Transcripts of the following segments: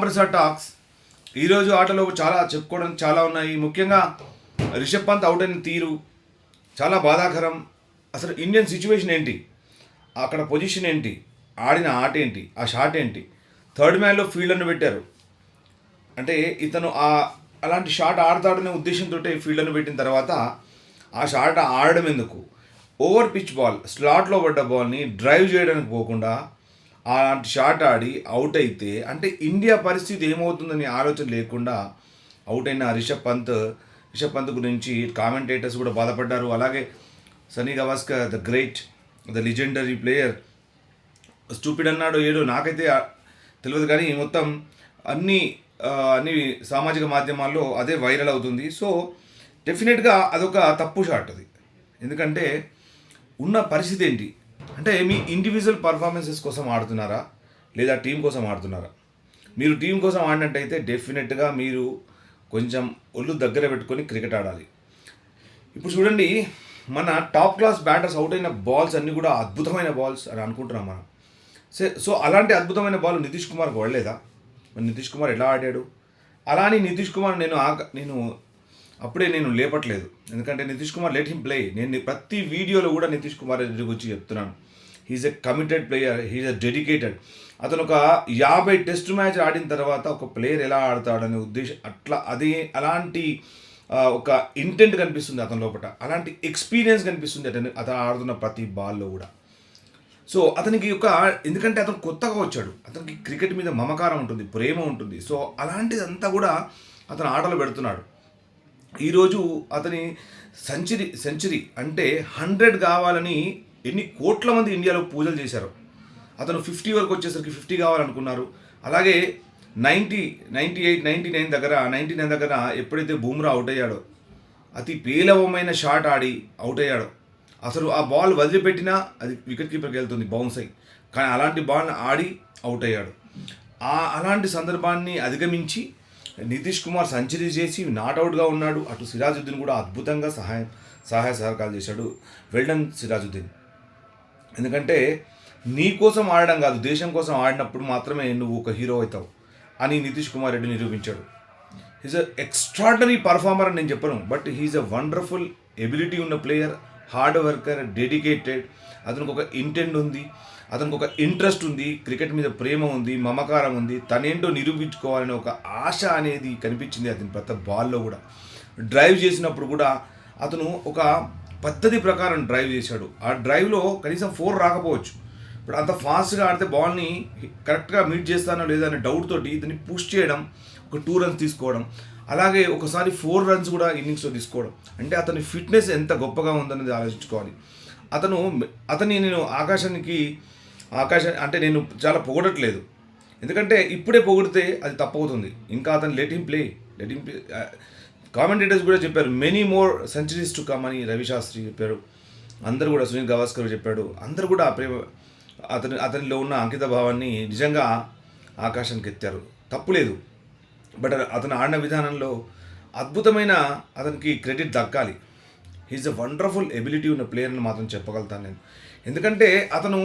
Prasad talks. ఈరోజు ఆటలో చాలా చెప్పుకోవడం చాలా ఉన్నాయి. ముఖ్యంగా రిషబ్ పంత్ అవుట్ అయిన తీరు చాలా బాధాకరం. అసలు ఇండియన్ సిచ్యువేషన్ ఏంటి, అక్కడ పొజిషన్ ఏంటి, ఆడిన ఆట ఏంటి, ఆ షాట్ ఏంటి, థర్డ్ మ్యాన్లో ఫీల్డర్ను పెట్టారు. అంటే ఇతను అలాంటి షాట్ ఆడతాడనే ఉద్దేశంతో ఫీల్డర్ను పెట్టిన తర్వాత ఆ షాట్ ఆడడం ఎందుకు? ఓవర్ పిచ్ బాల్, స్లాట్లో పడ్డ బాల్ని డ్రైవ్ చేయడానికి పోకుండా అలాంటి షాట్ ఆడి అవుట్ అయితే అంటే ఇండియా పరిస్థితి ఏమవుతుందని ఆలోచన లేకుండా అవుట్ అయిన రిషబ్ పంత్ గురించి కామెంటేటర్స్ కూడా బాధపడ్డారు. అలాగే Sunny Gavaskar, the great, the legendary player, stupid అన్నాడు ఏదో నాకైతే తెలియదు, కానీ మొత్తం అన్ని సామాజిక మాధ్యమాల్లో అదే వైరల్ అవుతుంది. సో డెఫినెట్గా అదొక తప్పు షాట్ అది. ఎందుకంటే ఉన్న పరిస్థితి ఏంటి అంటే, మీ ఇండివిజువల్ పర్ఫార్మెన్సెస్ కోసం ఆడుతున్నారా లేదా టీం కోసం ఆడుతున్నారా? మీరు టీం కోసం ఆడినట్టయితే డెఫినెట్గా మీరు కొంచెం ఒళ్ళు దగ్గర పెట్టుకొని క్రికెట్ ఆడాలి. ఇప్పుడు చూడండి, మన టాప్ క్లాస్ బ్యాటర్స్ అవుట్ అయిన బాల్స్ అన్నీ కూడా అద్భుతమైన బాల్స్ అని అనుకుంటున్నాం మనం. సో అలాంటి అద్భుతమైన బాల్ నితీష్ కుమార్కి పడలేదా? మరి నితీష్ కుమార్ ఎలా ఆడాడు? అలా అని నితీష్ కుమార్ నేను అప్పుడే లేపట్లేదు. ఎందుకంటే Nitish Kumar let him play. నేను ప్రతి వీడియోలో కూడా నితీష్ కుమార్ గురించి చెప్తున్నాను. He's a committed player, he's a dedicated. అతను ఒక 50 టెస్ట్ మ్యాచ్ ఆడిన తర్వాత ఒక ప్లేయర్ ఎలా ఆడతాడనే ఉద్దేశం అలాంటి ఒక ఇంటెంట్ కనిపిస్తుంది అతని లోపల, అలాంటి ఎక్స్పీరియన్స్ కనిపిస్తుంది అతను ఆడుతున్న ప్రతి బాల్లో కూడా. సో అతనికి ఎందుకంటే అతను కొత్తగా వచ్చాడు, అతనికి క్రికెట్ మీద మమకారం ఉంటుంది, ప్రేమ ఉంటుంది. సో అలాంటిదంతా కూడా అతను ఆటలో పెడుతున్నాడు. ఈరోజు అతని సెంచరీ అంటే 100 కావాలని ఎన్ని కోట్ల మంది ఇండియాలో పూజలు చేశారు. అతను 50 వరకు వచ్చేసరికి 50 కావాలనుకున్నారు. అలాగే 98, 99 దగ్గర ఎప్పుడైతే బూమ్రా అవుట్ అయ్యాడో, అతి పేలవమైన షాట్ ఆడి అవుట్ అయ్యాడో, అసలు ఆ బాల్ వదిలిపెట్టినా అది వికెట్ కీపర్కి వెళ్తుంది బౌన్స్ అయ్యి, కానీ అలాంటి బాల్ని ఆడి అవుట్ అయ్యాడు. అలాంటి సందర్భాన్ని అధిగమించి నితీష్ కుమార్ సెంచరీ చేసి నాట్అవుట్గా ఉన్నాడు. అటు సిరాజుద్దీన్ కూడా అద్భుతంగా సహాయ సహకారాలు చేశాడు. వెల్డన్ సిరాజుద్దీన్. ఎందుకంటే నీ కోసం ఆడడం కాదు, దేశం కోసం ఆడినప్పుడు మాత్రమే నువ్వు ఒక హీరో అవుతావు అని నితీష్ కుమార్ రెడ్డి నిరూపించాడు. హీజ్ అ ఎక్స్ట్రాడినరీ పర్ఫార్మర్ అని నేను చెప్పను, but he's a wonderful ability ఉన్న ప్లేయర్, హార్డ్ వర్కర్, డెడికేటెడ్. అతనికి ఒక ఇంటెంట్ ఉంది, అతనికి ఒక ఇంట్రెస్ట్ ఉంది, క్రికెట్ మీద ప్రేమ ఉంది, మమకారం ఉంది, తనేంటో నిరూపించుకోవాలని ఒక ఆశ అనేది కనిపించింది అతని ప్రతి బాల్లో కూడా. డ్రైవ్ చేసినప్పుడు కూడా అతను ఒక పద్ధతి ప్రకారం డ్రైవ్ చేశాడు. ఆ డ్రైవ్లో కనీసం 4 రాకపోవచ్చు. ఇప్పుడు అంత ఫాస్ట్గా ఆడితే బాల్ని కరెక్ట్గా మీట్ చేస్తానో లేదా అనే డౌట్ తోటి ఇతన్ని పుష్ చేయడం, ఒక 2 రన్స్ తీసుకోవడం, అలాగే ఒకసారి 4 రన్స్ కూడా ఇన్నింగ్స్లో తీసుకోవడం. అంటే అతని ఫిట్నెస్ ఎంత గొప్పగా ఉందనేది ఆలోచించుకోవాలి. నేను ఆకాశం అంటే నేను చాలా పొగడట్లేదు, ఎందుకంటే ఇప్పుడే పొగిడితే అది తప్పవుతుంది. ఇంకా అతను లెట్ హిమ్ ప్లే. కామెంటేటర్స్ కూడా చెప్పారు many more centuries to come అని. రవి శాస్త్రి చెప్పారు, అందరూ కూడా, సునీల్ గవాస్కర్ చెప్పాడు, అందరూ కూడా అతనిలో ఉన్న అంకిత భావాన్ని నిజంగా ఆకాశానికి ఎత్తారు. తప్పులేదు, బట్ అతను ఆడిన విధానంలో అద్భుతమైన అతనికి క్రెడిట్ దక్కాలి. హీఈస్ అ వండర్ఫుల్ ఎబిలిటీ ఉన్న ప్లేయర్ అని మాత్రం చెప్పగలుగుతాను నేను. ఎందుకంటే అతను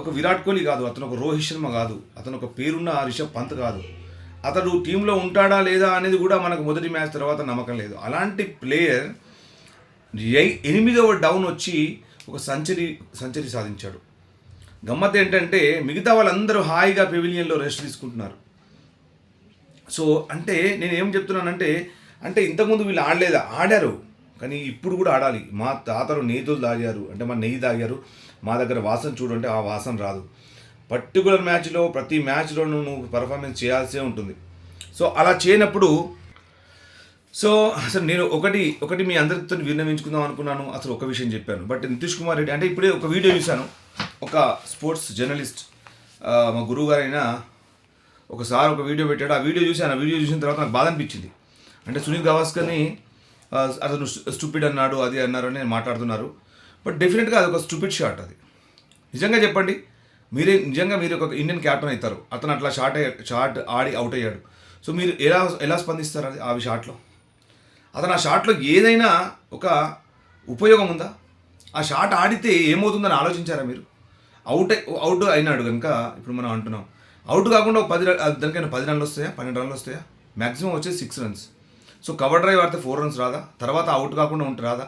ఒక విరాట్ కోహ్లీ కాదు, అతను ఒక రోహిత్ శర్మ కాదు, అతను ఒక పేరున్న రిషబ్ పంత్ కాదు. అతడు టీంలో ఉంటాడా లేదా అనేది కూడా మనకు మొదటి మ్యాచ్ తర్వాత నమ్మకం లేదు. అలాంటి ప్లేయర్ 8వ డౌన్ వచ్చి ఒక సెంచరీ సాధించాడు. గమ్మత్ ఏంటంటే మిగతా వాళ్ళందరూ హాయిగా పెవిలియన్లో రెస్ట్ తీసుకుంటున్నారు. సో అంటే నేను ఏం చెప్తున్నానంటే, ఇంతకుముందు వీళ్ళు ఆడలేదా? ఆడారు, కానీ ఇప్పుడు కూడా ఆడాలి. మా తాతలు నేతులు తాగారు అంటే మా నెయ్యి తాగారు, మా దగ్గర వాసన చూడంటే ఆ వాసన రాదు. పర్టికులర్ మ్యాచ్లో ప్రతి మ్యాచ్లోనూ నువ్వు పర్ఫార్మెన్స్ చేయాల్సే ఉంటుంది. సో అలా చేయనప్పుడు అసలు నేను ఒకటి మీ అందరితో విన్నవించుకుందాం అనుకున్నాను. అసలు ఒక విషయం చెప్పాను, బట్ నితీష్ కుమార్ రెడ్డి అంటే ఇప్పుడే ఒక వీడియో చూశాను. ఒక స్పోర్ట్స్ జర్నలిస్ట్, మా గురువు గారైనా ఒకసారి ఒక వీడియో పెట్టాడు. ఆ వీడియో చూశాను. ఆ వీడియో చూసిన తర్వాత నాకు బాధ అనిపించింది. అంటే సునీల్ గవాస్కర్ని అతను స్టూపిడ్ అన్నాడు, అది అన్నారు అని మాట్లాడుతున్నారు. బట్ డెఫినెట్గా అది ఒక స్టూపిడ్ షాట్. అది నిజంగా చెప్పండి, మీరు ఒక ఇండియన్ క్యాప్టెన్ అవుతారు, అతను అట్లా షాట్ ఆడి అవుట్ అయ్యాడు. సో మీరు ఎలా స్పందిస్తారు ఆ షాట్లో? అతను ఆ షాట్లో ఏదైనా ఒక ఉపయోగం ఉందా? ఆ షాట్ ఆడితే ఏమవుతుందని ఆలోచించారా మీరు? అవుట్ అయినాడు కనుక ఇప్పుడు మనం అంటున్నాం అవుట్ కాకుండా ఒక 10 దానికైనా 10 రన్లు వస్తాయా, 12 రన్లు వస్తాయా? మ్యాక్సిమం వచ్చేసి 6 రన్స్. సో కవర్ డ్రైవ్ ఆడితే 4 రన్స్ రాదా? తర్వాత అవుట్ కాకుండా ఉంటే రాదా?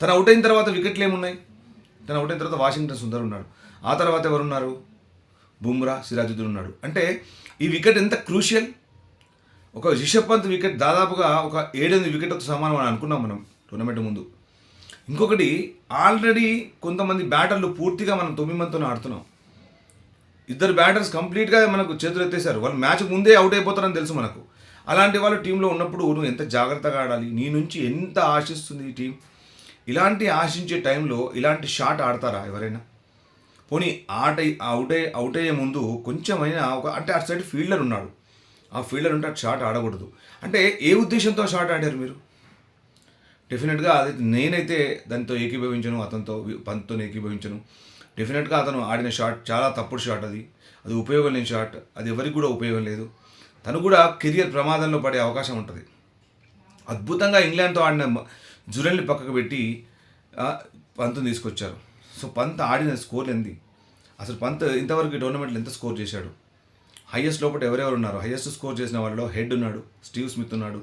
తను అవుట్ అయిన తర్వాత వికెట్లు ఏమున్నాయి? తను అవుట్ అయిన తర్వాత వాషింగ్టన్ సుందర్ ఉన్నాడు. ఆ తర్వాత ఎవరున్నారు? బుమ్రా, సిరాజుద్దీన్ ఉన్నాడు. అంటే ఈ వికెట్ ఎంత క్రూషియల్. ఒక రిషబ్ పంత్ వికెట్ దాదాపుగా ఒక 7-8 వికెట్లతో సమానం అని అనుకున్నాం మనం టోర్నమెంట్ ముందు. ఇంకొకటి, ఆల్రెడీ కొంతమంది బ్యాటర్లు పూర్తిగా మనం 9 మందితోనే ఆడుతున్నాం. ఇద్దరు బ్యాటర్స్ కంప్లీట్గా మనకు చేతులు ఎత్తేసారు. వాళ్ళు మ్యాచ్ ముందే అవుట్ అయిపోతారని తెలుసు మనకు. అలాంటి వాళ్ళు టీంలో ఉన్నప్పుడు నువ్వు ఎంత జాగ్రత్తగా ఆడాలి, నీ నుంచి ఎంత ఆశిస్తుంది ఈ టీం. ఇలాంటి ఆశించే టైంలో ఇలాంటి షాట్ ఆడతారా ఎవరైనా? పోనీ అవుట్ అయ్యే ముందు కొంచెమైనా అంటే అటు సైడ్ ఫీల్డర్ ఉన్నాడు, ఆ ఫీల్డర్ ఉంటే అటు షాట్ ఆడకూడదు అంటే ఏ ఉద్దేశంతో షాట్ ఆడారు మీరు? డెఫినెట్గా అది నేనైతే దాంతో ఏకీభవించను, అతనితో పంత్తో ఏకీభవించను. డెఫినెట్గా అతను ఆడిన షాట్ చాలా తప్పుడు షాట్. అది ఉపయోగం లేని షాట్. అది ఎవరికి కూడా ఉపయోగం లేదు. తను కూడా కెరియర్ ప్రమాదంలో పడే అవకాశం ఉంటుంది. అద్భుతంగా ఇంగ్లాండ్తో ఆడిన జురెల్ని పక్కకు పెట్టి పంత్ని తీసుకొచ్చారు. సో పంత్ ఆడిన స్కోర్ ఏంది అసలు? పంత్ ఇంతవరకు ఈ టోర్నమెంట్లో ఎంత స్కోర్ చేశాడు? హైయెస్ట్ లోపల ఎవరెవరు ఉన్నారు? హైయెస్ట్ స్కోర్ చేసిన వాళ్ళలో హెడ్ ఉన్నాడు, స్టీవ్ స్మిత్ ఉన్నాడు,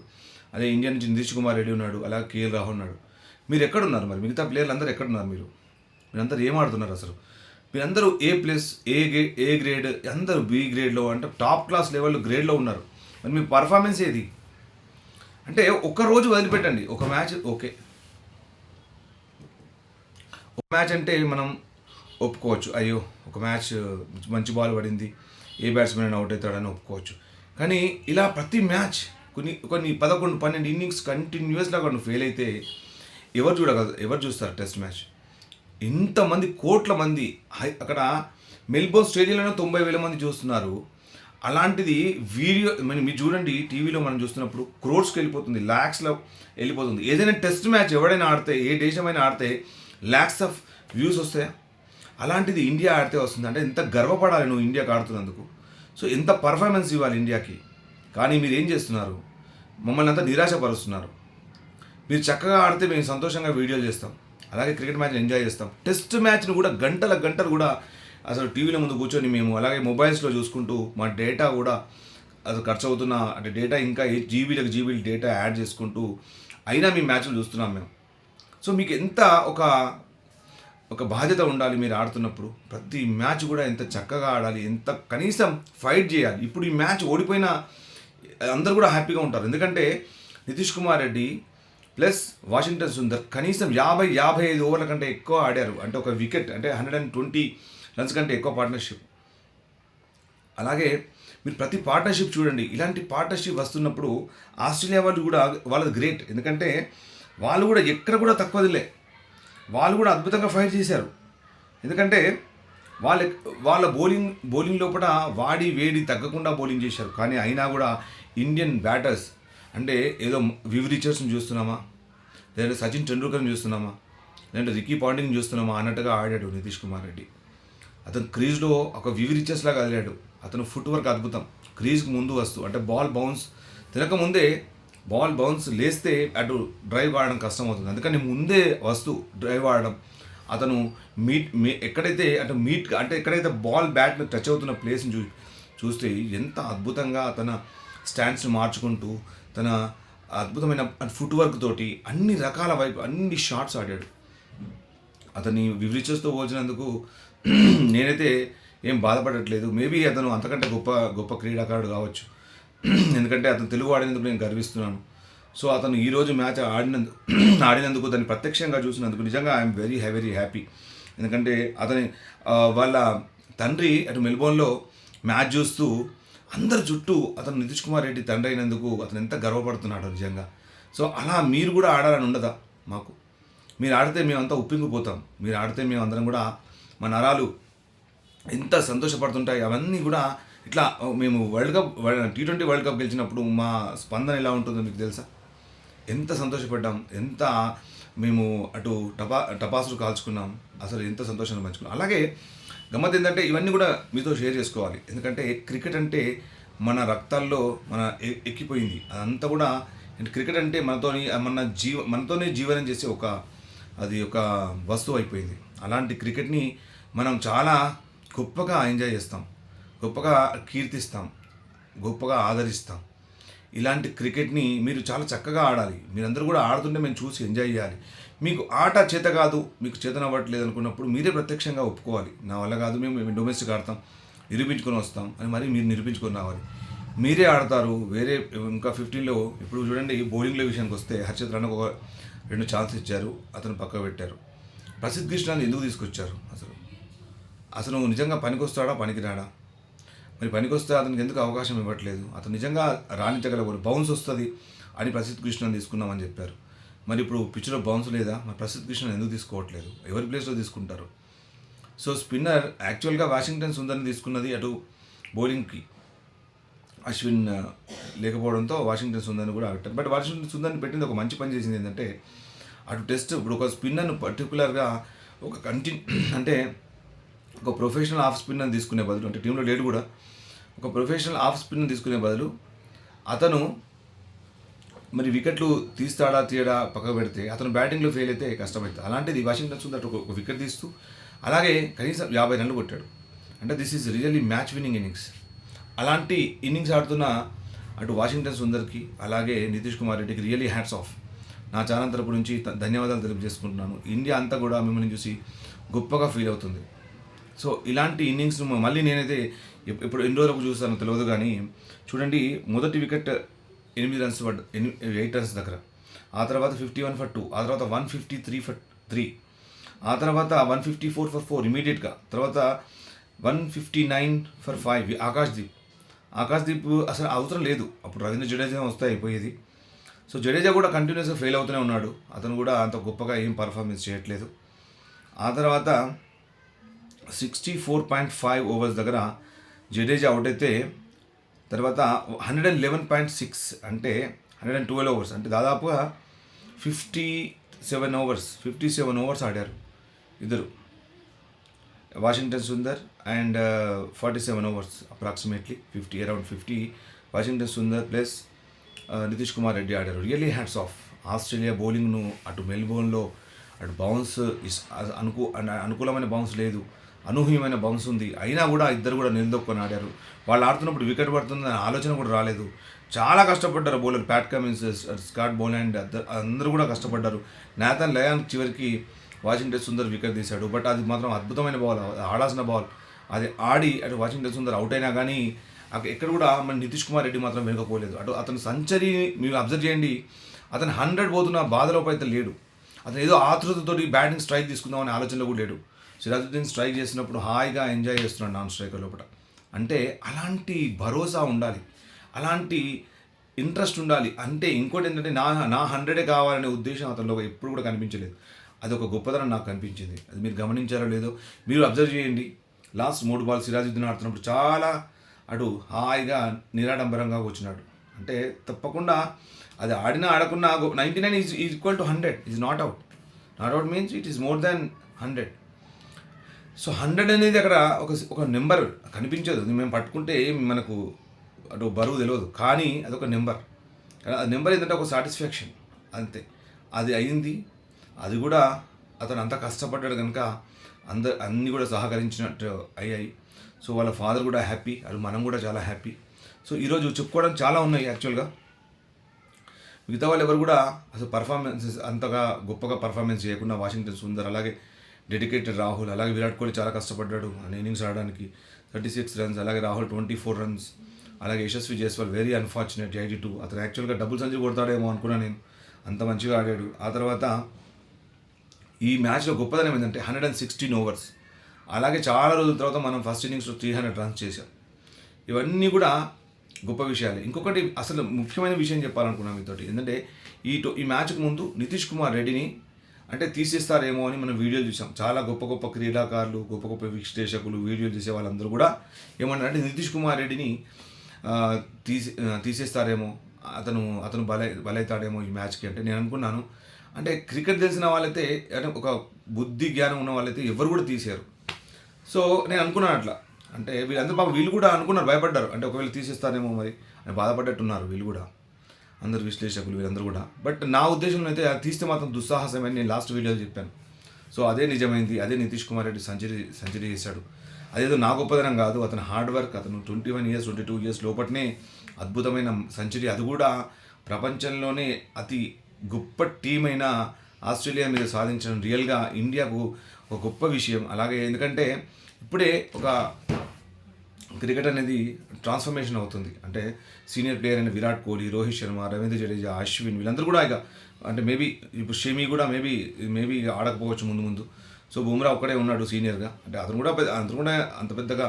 అదే ఇండియా నుంచి నితీష్ కుమార్ రెడ్డి ఉన్నాడు, అలాగే కేఎల్ రాహుల్ ఉన్నాడు. మీరు ఎక్కడున్నారు మరి? మిగతా ప్లేయర్లు అందరూ ఎక్కడున్నారు? మీరందరూ ఏం ఆడుతున్నారు అసలు? మీరందరూ A+, ఏ గ్రేడ్, అందరూ B గ్రేడ్లో అంటే టాప్ క్లాస్ లెవెల్లో గ్రేడ్లో ఉన్నారు. మరి మీ పర్ఫార్మెన్స్ ఏది? అంటే ఒక రోజు వదిలిపెట్టండి, ఒక మ్యాచ్ ఓకే, ఒక మ్యాచ్ అంటే మనం ఒప్పుకోవచ్చు, అయ్యో ఒక మ్యాచ్ మంచి బాల్ పడింది, ఏ బ్యాట్స్మెన్ అవుట్ అవుతాడని ఒప్పుకోవచ్చు. కానీ ఇలా ప్రతి మ్యాచ్ కొన్ని 11-12 ఇన్నింగ్స్ కంటిన్యూస్గా కొన్ని ఫెయిల్ అయితే ఎవరు చూస్తారు టెస్ట్ మ్యాచ్? ఇంతమంది కోట్ల మంది అక్కడ మెల్బోర్న్ స్టేడియంలోనే 90,000 మంది చూస్తున్నారు. అలాంటిది వీడియో మీరు చూడండి, టీవీలో మనం చూస్తున్నప్పుడు క్రోర్స్కి వెళ్ళిపోతుంది, ల్యాక్స్లో వెళ్ళిపోతుంది. ఏదైనా టెస్ట్ మ్యాచ్ ఎవడైనా ఆడితే, ఏ దేశమైనా ఆడితే ల్యాక్స్ ఆఫ్ వ్యూస్ వస్తాయా? అలాంటిది ఇండియా ఆడితే వస్తుంది. అంటే ఎంత గర్వపడాలి నువ్వు ఇండియాకి ఆడుతున్నందుకు. సో ఎంత పర్ఫార్మెన్స్ ఇవ్వాలి ఇండియాకి. కానీ మీరు ఏం చేస్తున్నారు? మమ్మల్ని అంతా నిరాశపరుస్తున్నారు. మీరు చక్కగా ఆడితే మేము సంతోషంగా వీడియోలు చేస్తాం, అలాగే క్రికెట్ మ్యాచ్ని ఎంజాయ్ చేస్తాం. టెస్ట్ మ్యాచ్ని కూడా గంటలు కూడా అసలు టీవీల ముందు కూర్చొని మేము అలాగే మొబైల్స్లో చూసుకుంటూ మా డేటా కూడా అసలు ఖర్చు అవుతున్న అంటే డేటా ఇంకా జీబీలు డేటా యాడ్ చేసుకుంటూ అయినా మీ మ్యాచ్లు చూస్తున్నాం మేము. సో మీకు ఎంత ఒక బాధ్యత ఉండాలి మీరు ఆడుతున్నప్పుడు. ప్రతి మ్యాచ్ కూడా ఎంత చక్కగా ఆడాలి, ఎంత కనీసం ఫైట్ చేయాలి. ఇప్పుడు ఈ మ్యాచ్ ఓడిపోయినా అందరూ కూడా హ్యాపీగా ఉంటారు. ఎందుకంటే నితీష్ కుమార్ రెడ్డి ప్లస్ వాషింగ్టన్ సుందర్ కనీసం 50-55 ఓవర్ల కంటే ఎక్కువ ఆడారు. అంటే ఒక వికెట్ అంటే 120 రన్స్ కంటే ఎక్కువ పార్ట్నర్షిప్. అలాగే మీరు ప్రతి పార్ట్నర్షిప్ చూడండి. ఇలాంటి పార్ట్నర్షిప్ వస్తున్నప్పుడు ఆస్ట్రేలియా వాళ్ళు కూడా వాళ్ళది గ్రేట్. ఎందుకంటే వాళ్ళు కూడా ఎక్కడ కూడా తక్కువదిలే, వాళ్ళు కూడా అద్భుతంగా ఫైట్ చేశారు. ఎందుకంటే వాళ్ళ బౌలింగ్ లోపల వేడి తగ్గకుండా బౌలింగ్ చేశారు. కానీ అయినా కూడా ఇండియన్ బ్యాటర్స్ అంటే ఏదో వివ్ రిచర్డ్స్ని చూస్తున్నామా, లేదంటే సచిన్ టెండూల్కర్ని చూస్తున్నామా, లేదంటే రికీ పాంటింగ్ని చూస్తున్నామా అన్నట్టుగా ఆడాడు నితీష్ కుమార్ రెడ్డి. అతను క్రీజ్లో ఒక వివ్ రిచర్స్ లాగా వదిలాడు. అతను ఫుట్ వర్క్ అద్భుతం. క్రీజ్కి ముందు వస్తూ అంటే బాల్ బౌన్స్ లేస్తే అటు డ్రైవ్ ఆడడం కష్టం అవుతుంది. అందుకని ముందే వస్తూ డ్రైవ్ ఆడడం. అతను ఎక్కడైతే బాల్ బ్యాట్ని టచ్ అవుతున్న ప్లేస్ని చూస్తే ఎంత అద్భుతంగా తన స్టాండ్స్ని మార్చుకుంటూ తన అద్భుతమైన ఫుట్ వర్క్ తోటి అన్ని రకాల వైపు అన్ని షాట్స్ ఆడాడు. అతన్ని వివరించేస్తూ పోల్చినందుకు నేనైతే ఏం బాధపడట్లేదు. మేబీ అతను అంతకంటే గొప్ప క్రీడాకారుడు కావచ్చు. ఎందుకంటే అతను తెలుగు ఆడినందుకు నేను గర్విస్తున్నాను. సో అతను ఈరోజు మ్యాచ్ ఆడినందుకు దాన్ని ప్రత్యక్షంగా చూసినందుకు నిజంగా ఐఎమ్ వెరీ హ్యాపీ. ఎందుకంటే అతని వాళ్ళ తండ్రి అటు మెల్బోర్న్లో మ్యాచ్ చూస్తూ అందరి చుట్టూ అతను నితీష్ కుమార్ రెడ్డి తండ్రి అయినందుకు అతను ఎంత గర్వపడుతున్నాడు నిజంగా. సో అలా మీరు కూడా ఆడాలని ఉండదా మాకు? మీరు ఆడితే మేమంతా ఉప్పింగిపోతాం. మీరు ఆడితే మేము అందరం కూడా మా నరాలు ఎంత సంతోషపడుతుంటాయి. అవన్నీ కూడా ఇట్లా మేము T20 వరల్డ్ కప్ గెలిచినప్పుడు మా స్పందన ఎలా ఉంటుందో మీకు తెలుసా? ఎంత సంతోషపడ్డాం, ఎంత మేము అటు టపాసులు కాల్చుకున్నాం, అసలు ఎంత సంతోషంగా పంచుకున్నాం. అలాగే గమ్మత్ ఏంటంటే ఇవన్నీ కూడా మీతో షేర్ చేసుకోవాలి. ఎందుకంటే క్రికెట్ అంటే మన రక్తాల్లో ఎక్కిపోయింది. అదంతా కూడా క్రికెట్ అంటే మనతోనే జీవనం చేసే ఒక వస్తువు అయిపోయింది. అలాంటి క్రికెట్ని మనం చాలా గొప్పగా ఎంజాయ్ చేస్తాం. గొప్పగా కీర్తిస్తాం, గొప్పగా ఆదరిస్తాం. ఇలాంటి క్రికెట్ని మీరు చాలా చక్కగా ఆడాలి. మీరందరూ కూడా ఆడుతుంటే మేము చూసి ఎంజాయ్ చేయాలి. మీకు ఆట చేత కాదు, మీకు చేతనవ్వట్లేదు అనుకున్నప్పుడు మీరే ప్రత్యక్షంగా ఒప్పుకోవాలి. నా వల్ల కాదు, మేము డొమెస్టిక్ ఆడతాం, నిరూపించుకొని వస్తాం అని మరి మీరు నిరూపించుకొని రావాలి. మీరే ఆడతారు. వేరే ఇంకా 15లో ఇప్పుడు చూడండి, బౌలింగ్లో విషయానికి వస్తే హర్షిత్ రాణాకు ఒక 2 ఛాన్స్ ఇచ్చారు, అతను పక్క పెట్టారు. ప్రసిద్ధ్ కృష్ణని ఎందుకు తీసుకొచ్చారు? అసలు నిజంగా పనికొస్తాడా, పనికిరాడా? మరి పనికొస్తే అతనికి ఎందుకు అవకాశం ఇవ్వట్లేదు? అతను నిజంగా రాణించగలవాడు, బౌన్స్ వస్తుంది అని ప్రసిద్ధ్ కృష్ణని తీసుకున్నామని చెప్పారు. మరి ఇప్పుడు పిచ్లో బౌన్స్ లేదా? మరి ప్రసిద్ధ్ కృష్ణని ఎందుకు తీసుకోవట్లేదు? ఎవరి ప్లేస్లో తీసుకుంటారు? సో స్పిన్నర్ యాక్చువల్గా వాషింగ్టన్ సుందర్ని తీసుకున్నది అటు బౌలింగ్కి అశ్విన్ లేకపోవడంతో వాషింగ్టన్ సుందర్ని కూడా పెట్టారు. బట్ వాషింగ్టన్ సుందర్ని పెట్టింది ఒక మంచి పని చేసింది ఏంటంటే, అటు టెస్ట్ ఇప్పుడు ఒక స్పిన్నర్ను పర్టికులర్గా ఒక అంటే ఒక ప్రొఫెషనల్ ఆఫ్ స్పిన్నర్ని తీసుకునే బదులు, అంటే టీంలో లేడు కూడా, ఒక ప్రొఫెషనల్ ఆఫ్ స్పిన్నర్ తీసుకునే బదులు అతను మరి వికెట్లు తీస్తాడా తీయడా పక్కకు పెడితే అతను బ్యాటింగ్లో ఫెయిల్ అయితే కష్టమవుతుంది. అలాంటిది వాషింగ్టన్ సుందర్ ఒక వికెట్ తీస్తూ అలాగే కనీసం 50 రన్లు కొట్టాడు. అంటే this is really match winning innings. అలాంటి ఇన్నింగ్స్ ఆడుతున్న అటు వాషింగ్టన్ సుందర్కి అలాగే నితీష్ కుమార్ రెడ్డికి రియల్లీ హ్యాట్స్ ఆఫ్. నా ఛానల్ తరపు నుంచి ధన్యవాదాలు తెలియజేసుకుంటున్నాను. ఇండియా అంతా కూడా మిమ్మల్ని చూసి గొప్పగా ఫీల్ అవుతుంది. సో ఇలాంటి ఇన్నింగ్స్ మళ్ళీ నేనైతే ఇప్పుడు ఎన్ని రోజులకు చూస్తానో తెలియదు, కానీ చూడండి, మొదటి వికెట్ 8 రన్స్ 8 రన్స్ దగ్గర, ఆ తర్వాత 51 for 2, ఆ తర్వాత 153 for 3, ఆ తర్వాత 154 for 4 ఇమీడియట్గా, తర్వాత 159 for 5 ఆకాశ్దీప్ అసలు అవసరం లేదు, అప్పుడు రవీంద్ర జడేజా వస్తే అయిపోయేది. సో జడేజా కూడా కంటిన్యూస్గా ఫెయిల్ అవుతూనే ఉన్నాడు, అతను కూడా అంత గొప్పగా ఏం పర్ఫార్మెన్స్ చేయట్లేదు. ఆ తర్వాత 64.5 ఓవర్స్ దగ్గర జడేజా అవుట్ అయితే, తర్వాత 111.6 అంటే 112 ఓవర్స్, అంటే దాదాపుగా 57 ఓవర్స్ ఆడారు ఇద్దరు, Washington Sundar and 47 overs approximately around 50 Washington Sundar plus Nitish Kumar Reddy ఆడారు. Really hats off. ఆస్ట్రేలియా బౌలింగ్ను అటు మెల్బోర్న్లో అటు బౌన్స్ అనుకూలమైన బౌన్స్ లేదు, అనూహ్యమైన బౌన్స్ ఉంది, అయినా కూడా ఇద్దరు కూడా నిలదొక్కొని ఆడారు. వాళ్ళు ఆడుతున్నప్పుడు వికెట్ పడుతుందనే ఆలోచన కూడా రాలేదు. చాలా కష్టపడ్డారు bowler Pat Cummins, Scott Boland అందరూ కూడా కష్టపడ్డారు. నాథన్ లయాన్ చివరికి వాషింగ్టన్ సుందర్ వికెట్ తీశాడు, బట్ అది మాత్రం అద్భుతమైన బాల్, ఆడాల్సిన బాల్, అది ఆడి అటు వాషింగ్టన్ సుందర్ అవుట్ అయినా కానీ ఎక్కడ కూడా మన నితీష్ కుమార్ రెడ్డి మాత్రం వెనుకపోలేదు. అటు అతను సెంచరీ మీరు అబ్జర్వ్ చేయండి, అతను 100 పోతున్న బాధలోపు అయితే లేడు, అతను ఏదో ఆతృతతోటి బ్యాటింగ్ స్ట్రైక్ తీసుకుందామనే ఆలోచనలో కూడా లేడు. సిరాజుద్దీన్ స్ట్రైక్ చేసినప్పుడు హాయిగా ఎంజాయ్ చేస్తున్నాడు నాన్ స్ట్రైకర్ లోపల. అంటే అలాంటి భరోసా ఉండాలి, అలాంటి ఇంట్రెస్ట్ ఉండాలి. అంటే ఇంకోటి ఏంటంటే నా 100 కావాలనే ఉద్దేశం అతనిలో ఎప్పుడు కూడా కనిపించలేదు. అది ఒక గొప్పతనం నాకు కనిపించింది. అది మీరు గమనించారో లేదో మీరు అబ్జర్వ్ చేయండి. లాస్ట్ 3 బాల్ సిరాజుద్దీన్ ఆడుతున్నప్పుడు చాలా అటు హాయిగా నిరాడంబరంగా వచ్చినాడు. అంటే తప్పకుండా అది ఆడినా ఆడకున్నా 99 is equal to 100 is not out. Not out means it is more than 100. So 100 అనేది అక్కడ ఒక నెంబర్ కనిపించదు. మేము పట్టుకుంటే మనకు అటు బరువు తెలియదు, కానీ అదొక నెంబర్. ఆ నెంబర్ ఏంటంటే ఒక సాటిస్ఫాక్షన్, అంతే. అది అయింది. అది కూడా అతను అంత కష్టపడ్డాడు కనుక అన్నీ కూడా సహకరించినట్టు అయ్యాయి. సో వాళ్ళ ఫాదర్ కూడా హ్యాపీ, అది మనం కూడా చాలా హ్యాపీ. సో ఈరోజు చెప్పుకోవడం చాలా ఉన్నాయి యాక్చువల్గా. మిగతా వాళ్ళు ఎవరు కూడా అసలు పర్ఫార్మెన్సెస్ అంతగా గొప్పగా పర్ఫార్మెన్స్ చేయకుండా వాషింగ్టన్ సుందర్, అలాగే డెడికేటెడ్ రాహుల్, అలాగే విరాట్ కోహ్లీ చాలా కష్టపడ్డాడు అని ఇన్నింగ్స్ ఆడడానికి 36 రన్స్, అలాగే రాహుల్ 24 రన్స్, అలాగే యశస్వి జైస్వాల్ వెరీ అన్ఫార్చునేట్ 82. అతను యాక్చువల్గా డబుల్ సెంచరీ కొడతాడేమో అనుకున్నాను నేను, అంత మంచిగా ఆడాడు. ఆ తర్వాత ఈ మ్యాచ్లో గొప్పదనం ఏంటంటే 116 ఓవర్స్, అలాగే చాలా రోజుల తర్వాత మనం ఫస్ట్ ఇన్నింగ్స్లో 300 రన్స్ చేశాం. ఇవన్నీ కూడా గొప్ప విషయాలే. ఇంకొకటి అసలు ముఖ్యమైన విషయం చెప్పాలనుకున్నాను మీతోటి ఏంటంటే, ఈ మ్యాచ్కి ముందు నితీష్ కుమార్ రెడ్డిని అంటే తీసేస్తారేమో అని మనం వీడియోలు చూసాం. చాలా గొప్ప గొప్ప క్రీడాకారులు, గొప్ప గొప్ప విశ్లేషకులు, వీడియోలు చేసే వాళ్ళందరూ కూడా ఏమన్నారంటే నితీష్ కుమార్ రెడ్డిని తీసేస్తారేమో, అతను బలవుతాడేమో ఈ మ్యాచ్కి. అంటే నేను అనుకున్నాను, అంటే క్రికెట్ తెలిసిన వాళ్ళైతే, అంటే ఒక బుద్ధి జ్ఞానం ఉన్న వాళ్ళైతే ఎవరు కూడా తీసారు. సో నేను అనుకున్నాను అట్లా. అంటే వీళ్ళందరూ పాపం వీళ్ళు కూడా అనుకున్నారు, భయపడ్డారు. అంటే ఒకవేళ తీసేస్తారేమో మరి అని బాధపడ్డట్టున్నారు వీళ్ళు కూడా, అందరు విశ్లేషకులు వీళ్ళందరూ కూడా. బట్ నా ఉద్దేశంలో అయితే అది తీస్తే మాత్రం దుస్సాహసమని నేను లాస్ట్ వీడియోలో చెప్పాను. సో అదే నిజమైంది. అదే నితీష్ కుమార్ రెడ్డి సెంచరీ చేశాడు. అదేదో నా గొప్పదనం కాదు, అతను హార్డ్ వర్క్. అతను 21 ఇయర్స్ 22 ఇయర్స్ లోపట్నే అద్భుతమైన సెంచరీ, అది కూడా ప్రపంచంలోనే అతి గొప్ప టీం అయిన ఆస్ట్రేలియా మీద సాధించడం రియల్గా ఇండియాకు ఒక గొప్ప విషయం. అలాగే ఎందుకంటే ఇప్పుడే ఒక క్రికెట్ అనేది ట్రాన్స్ఫర్మేషన్ అవుతుంది. అంటే సీనియర్ ప్లేయర్ అయిన విరాట్ కోహ్లీ, రోహిత్ శర్మ, రవీంద్ర జడేజా, అశ్విన్ వీళ్ళందరూ కూడా ఇక అంటే మేబీ ఇప్పుడు షమి కూడా మేబీ ఆడకపోవచ్చు ముందు. సో బుమ్రా ఒక్కడే ఉన్నాడు సీనియర్గా. అంటే అతను కూడా అంత పెద్దగా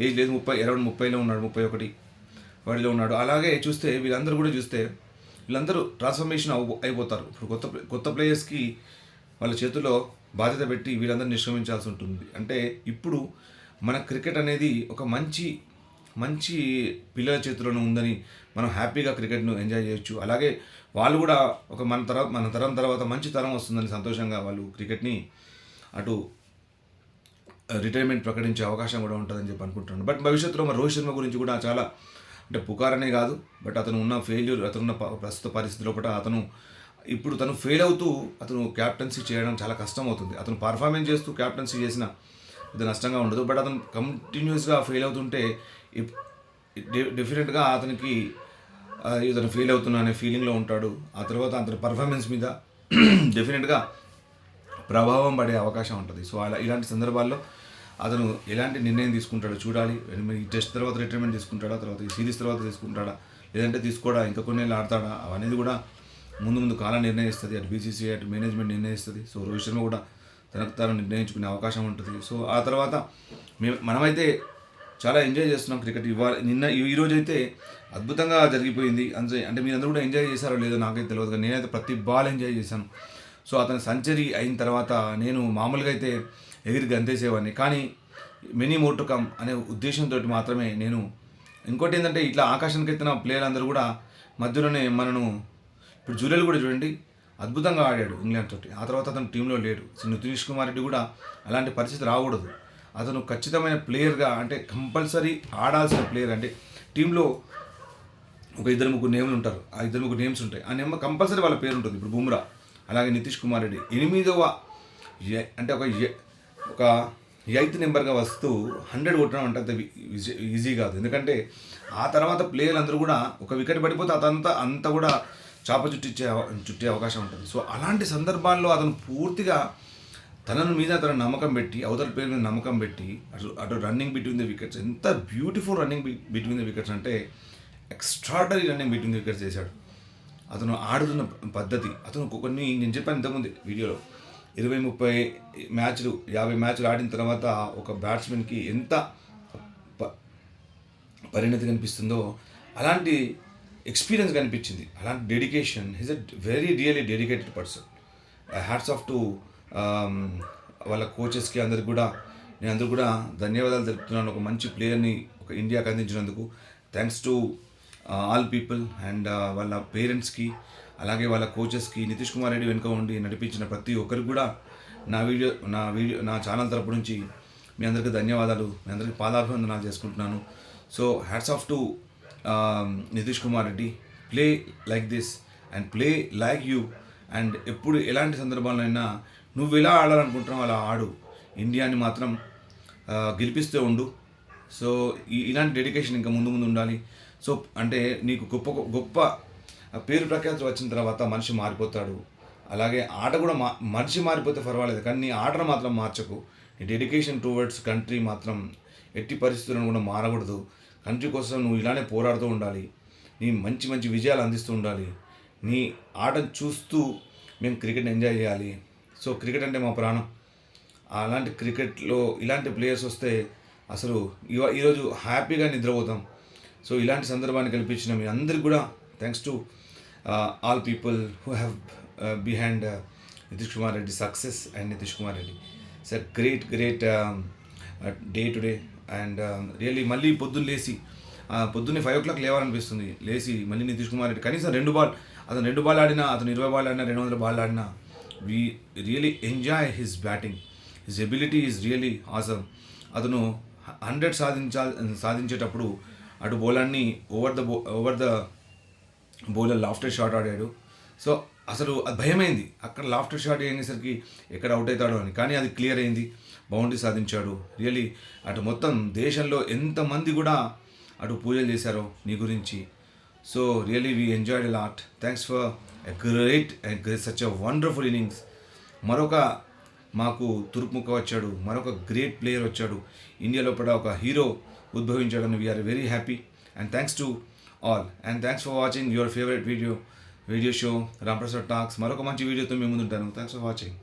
ఏజ్ లేదు, 30లో ఉన్నాడు, 31 వాడిలో ఉన్నాడు. అలాగే చూస్తే వీళ్ళందరూ ట్రాన్స్ఫర్మేషన్ అయిపోతారు. ఇప్పుడు కొత్త ప్లేయర్స్కి వాళ్ళ చేతుల్లో బాధ్యత పెట్టి వీళ్ళందరూ నిష్క్రమించాల్సి ఉంటుంది. అంటే ఇప్పుడు మన క్రికెట్ అనేది ఒక మంచి పిల్లల చేతిలోనే ఉందని మనం హ్యాపీగా క్రికెట్ను ఎంజాయ్ చేయొచ్చు. అలాగే వాళ్ళు కూడా ఒక మన తరం తర్వాత మంచి తరం వస్తుందని సంతోషంగా వాళ్ళు క్రికెట్ని అటు రిటైర్మెంట్ ప్రకటించే అవకాశం కూడా ఉంటుందని చెప్పి అనుకుంటున్నాను. బట్ భవిష్యత్తులో మరి రోహిత్ శర్మ గురించి కూడా చాలా అంటే పుకారనే కాదు, బట్ అతనున్న ప్రస్తుత పరిస్థితి లోపల ఇప్పుడు తను ఫెయిల్ అవుతూ అతను క్యాప్టెన్సీ చేయడం చాలా కష్టం అవుతుంది. అతను పర్ఫార్మెన్స్ చేస్తూ క్యాప్టెన్సీ చేసిన ఇది నష్టంగా ఉండదు. బట్ అతను కంటిన్యూస్గా ఫెయిల్ అవుతుంటే డెఫినెట్గా అతనికి ఇతను ఫెయిల్ అవుతున్నా అనే ఫీలింగ్లో ఉంటాడు. ఆ తర్వాత అతని పర్ఫార్మెన్స్ మీద డెఫినెట్గా ప్రభావం పడే అవకాశం ఉంటుంది. సో ఇలాంటి సందర్భాల్లో అతను ఎలాంటి నిర్ణయం తీసుకుంటాడో చూడాలి. ఈ టెస్ట్ తర్వాత రిటైర్మెంట్ తీసుకుంటాడా, తర్వాత ఈ సిరీస్ తర్వాత తీసుకుంటాడా, లేదంటే తీసుకోడా, ఇంకా కొన్ని ఏళ్ళు ఆడతాడా అనేది కూడా ముందు కాలం నిర్ణయిస్తుంది. అటు బీసీసీఐ అటు మేనేజ్మెంట్ నిర్ణయిస్తుంది. సో రోహిత్ శర్మ కూడా తనకు తాను నిర్ణయించుకునే అవకాశం ఉంటుంది. సో ఆ తర్వాత మనమైతే చాలా ఎంజాయ్ చేస్తున్నాం క్రికెట్. ఈరోజు అయితే అద్భుతంగా జరిగిపోయింది. అంటే మీరందరూ కూడా ఎంజాయ్ చేశారో లేదో నాకైతే తెలియదు, కానీ నేనైతే ప్రతి బాల్ ఎంజాయ్ చేశాను. సో అతని సెంచరీ అయిన తర్వాత నేను మామూలుగా అయితే ఎగిరి గంతేసేవాడిని, కానీ మెనీ మోర్ టు కమ్ అనే ఉద్దేశంతో మాత్రమే నేను. ఇంకోటి ఏంటంటే ఇట్లా ఆకాశానికి ఎత్తిన ప్లేయర్ అందరూ కూడా మధ్యలోనే ఇప్పుడు జూరియల్ కూడా చూడండి అద్భుతంగా ఆడాడు ఇంగ్లాండ్ తోటి. ఆ తర్వాత అతను టీంలో లేడు. నితీష్ కుమార్ రెడ్డి కూడా అలాంటి పరిస్థితి రాకూడదు. అతను ఖచ్చితమైన ప్లేయర్గా, అంటే కంపల్సరీ ఆడాల్సిన ప్లేయర్. అంటే టీంలో ఒక 2-3 నేమ్లు ఉంటారు, ఆ 2-3 నేమ్స్ ఉంటాయి. ఆ నేమ్ కంపల్సరీ వాళ్ళ పేరు ఉంటుంది. ఇప్పుడు బుమ్రా, అలాగే నితీష్ కుమార్ రెడ్డి 8వ అంటే ఒక 8th నెంబర్గా వస్తూ 100 కొట్టడం అంటే అంత ఈజీ కాదు. ఎందుకంటే ఆ తర్వాత ప్లేయర్లు అందరూ కూడా ఒక వికెట్ పడిపోతే అంతా కూడా చాప చుట్టే అవకాశం ఉంటుంది. సో అలాంటి సందర్భాల్లో అతను పూర్తిగా తన నమ్మకం పెట్టి, అవతల ప్లేయర్ మీద నమ్మకం పెట్టి అటు రన్నింగ్ బిట్వీన్ ద వికెట్స్, ఎంత beautiful running between the wickets అంటే extraordinary running between the wickets చేశాడు. అతను ఆడుతున్న పద్ధతి, అతను నేను చెప్పాను ఇంతకుముందు వీడియోలో 20-30 మ్యాచ్లు 50 మ్యాచ్లు ఆడిన తర్వాత ఒక బ్యాట్స్మెన్కి ఎంత పరిణతి కనిపిస్తుందో అలాంటి ఎక్స్పీరియన్స్ కనిపించింది, అలాంటి dedication. Is really dedicated person. Hats off to వాళ్ళ కోచెస్కి అందరికి కూడా ధన్యవాదాలు తెలుపుతున్నాను. ఒక మంచి ప్లేయర్ని ఒక ఇండియాకి అందించినందుకు thanks to all people and వాళ్ళ పేరెంట్స్కి, అలాగే వాళ్ళ కోచెస్కి, నితీష్ కుమార్ రెడ్డి వెనుక ఉండి నడిపించిన ప్రతి ఒక్కరికి కూడా నా ఛానల్ తరపు నుంచి మీ అందరికీ ధన్యవాదాలు, మీ అందరికీ పాదాభివందనాలు చేసుకుంటున్నాను. So hats off to Nitish Kumar Reddy. Play like this and play like you. And ఎప్పుడు ఎలాంటి సందర్భాలైనా నువ్వు ఎలా ఆడాలనుకుంటున్నావు అలా ఆడు. ఇండియాని మాత్రం గెలిపిస్తూ ఉండు. సో ఇలాంటి డెడికేషన్ ఇంకా ముందు ఉండాలి. సో అంటే నీకు గొప్ప పేరు ప్రఖ్యాతులు వచ్చిన తర్వాత మనిషి మారిపోతాడు. అలాగే ఆట కూడా మనిషి మారిపోతే పర్వాలేదు, కానీ నీ ఆటను మాత్రం మార్చకు. నీ డెడికేషన్ టువర్డ్స్ కంట్రీ మాత్రం ఎట్టి పరిస్థితులను కూడా మారకూడదు. కంట్రీ కోసం నువ్వు ఇలానే పోరాడుతూ ఉండాలి. నీ మంచి విజయాలు అందిస్తూ ఉండాలి. నీ ఆటను చూస్తూ మేము క్రికెట్ ఎంజాయ్ చేయాలి. సో క్రికెట్ అంటే మా ప్రాణం. అలాంటి క్రికెట్లో ఇలాంటి ప్లేయర్స్ వస్తే అసలు ఈరోజు హ్యాపీగా నిద్రపోతాం. సో ఇలాంటి సందర్భాన్ని కల్పించిన మీ అందరికి కూడా thanks to all people who have behind Nitish Kumar Reddy success and Nitish Kumar Reddy. It's a great day today. And really మళ్ళీ పొద్దున్నే 5 o'clock లేవాలనిపిస్తుంది. లేచి మళ్ళీ నితీష్ కుమార్ రెడ్డి కనీసం 2 బాల్ ఆడినా, అతను 20 బాల్ ఆడినా, 200 బాల్ ఆడినా, we really enjoy his batting. His ability is really awesome. అతను 100 సాధించేటప్పుడు అటు బౌలర్ని over the bowler lofted shot ఆడాడు. సో అసలు అది భయమైంది, అక్కడ లాఫ్టర్ షాట్ అయ్యేసరికి ఎక్కడ అవుట్ అవుతాడో అని. కానీ అది క్లియర్ అయింది. బౌండరీ సాధించాడు. రియలీ అటు మొత్తం దేశంలో ఎంతమంది కూడా అటు పూజలు చేశారో నీ గురించి. So really we enjoyed a lot. Thanks for a great such a wonderful innings. మరొక మాకు తురుపుముక్క వచ్చాడు, మరొక గ్రేట్ ప్లేయర్ వచ్చాడు, ఇండియా లోపల ఒక హీరో ఉద్భవించాడని we are very happy. And thanks to all. And thanks for watching your favourite video show Ramprasad talks. మరొక మంచి వీడియోతో మేము ముందుంటాను. Thanks for watching.